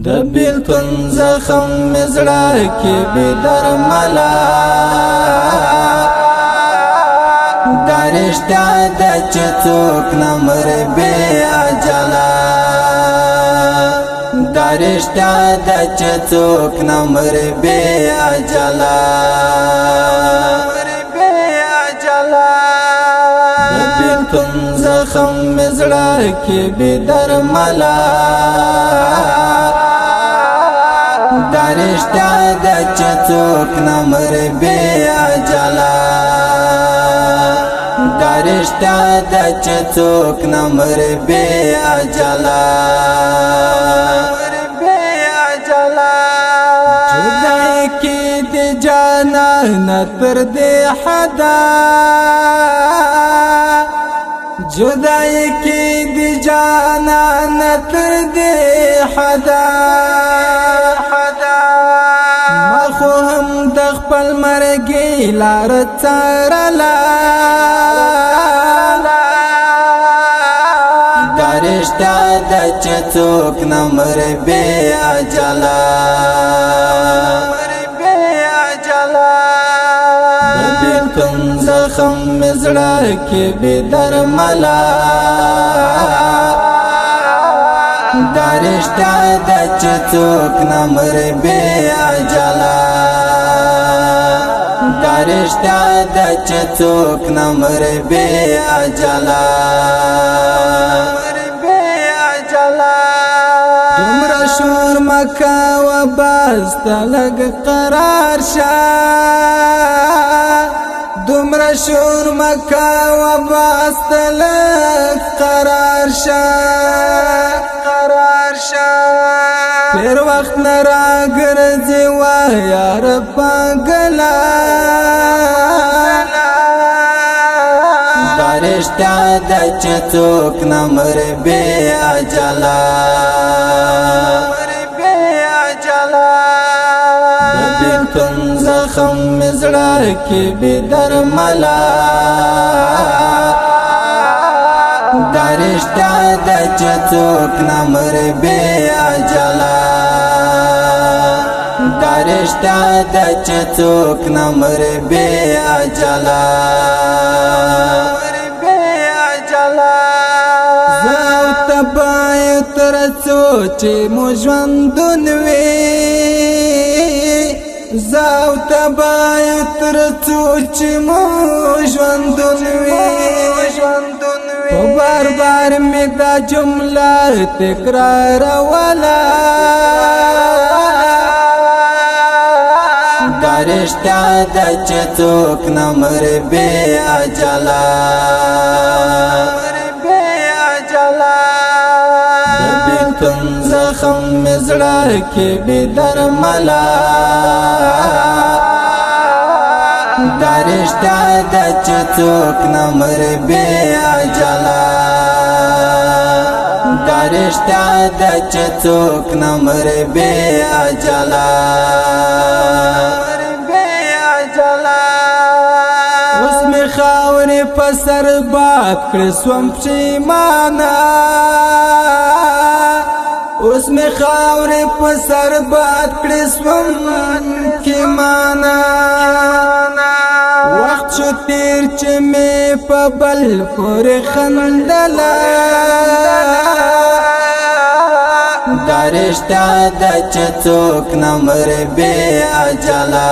د بیلتون زخم مزړه کې بې درمله دا رښتیا ده چې څوک نه مري بې اجله دا رښتیا ده چې څوک نه مري بې اجله د بیلتون زخم مزړه کې بې درمله دا رښتیا ده چې څوک نه مري بې اجله دا رښتیا ده چې څوک نه مري بې اجله جدای کې د جانان تر دې حدا جدای کې د جانان تر دې حدا ما خو هم د خپل مرګي لار څارله دا رښتیا ده چې څوک نه مري بې اجله د بیلتون زخم مزړه کې بې درمله دا رښتیا ده چې څوک نه مري بې اجله دا رښتیا ده چې څوک نه مري بې اجله دومره شور مکوه بس ته لږ قرار شه دومره شور مکوه بس ته لږ قرار شه تیر وخت نه راګرځي یار پاګله دا رښتیا ده چې څوک نه مري بې اجله د بیلتون زخم مزړه کې بې درمله دا رښتیا ده چې څوک نه مري بې اجله دا رښتیا ده چې څوک نه مري بې اجله زه او ته باید تر څو چې مو ژوندون وي زه او ته باید تر څو چې مو ژوندون وي په بار بار مې دا جمله تکراروله دا رښتیا ده چې څوک نه مري بې اجله د بیلتون زخم مزړه کې بې درمله دا رښتیا ده چې څوک نه مري بې اجله دا رښتیا ده چې څوک نه مري بې اجله اوس مې خاورې په سر باد کړې سوم پښېمانه اوس مې خاورې په سر باد کړې سوم پښېمانه وخت شو تیر چې مې په بل پورې خندله دا رښتیا ده چې څوک نه مري بې اجله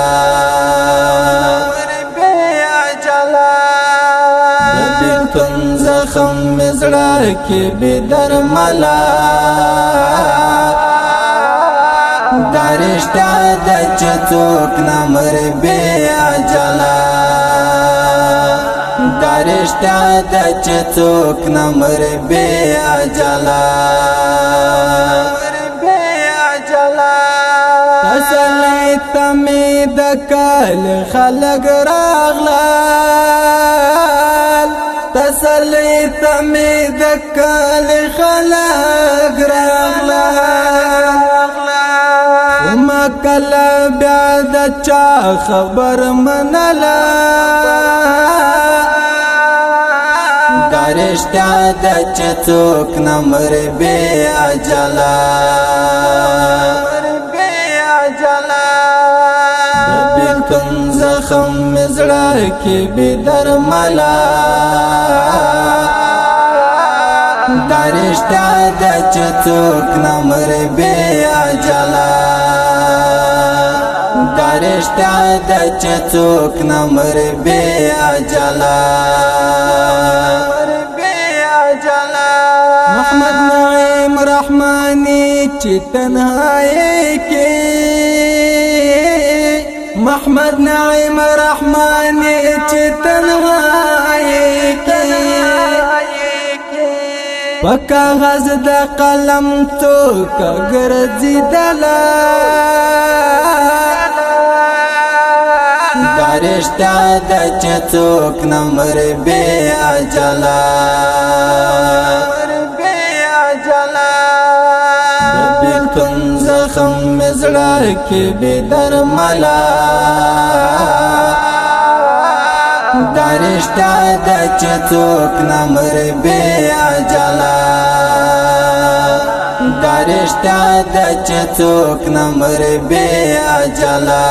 د بیلتون زخم مزړه کې بې درمله دا رښتیا ده چې څوک نه مري بې اجله دا رښتیا ده چې څوک نه مري بې اجله تسلی ته مې د کال خلک راغلل تسلی ته مې د کال خلک راغلل ما کله بیا د چا خبر منله دا رښتیا ده چې څوک نه مري بې اجله زخم مزړه کې بې درملا دا رښتیا ده چې څوک نه مري بې اجله دا رښتیا ده چې څوک نه مري بې اجله محمد نعیم رحمانی چې تنهایی کې محمد نعیم رحمانی چې تنهایی کې په کاغذ د قلم څوک ګرځېدله دا رښتیا ده چې څوک نه مري بې اجله د بېلتون زخم مې زړه کې بې درمله دا رښتیا ده چې څوک نه مري بې اجله دا رښتیا ده چې څوک نه مري بې اجله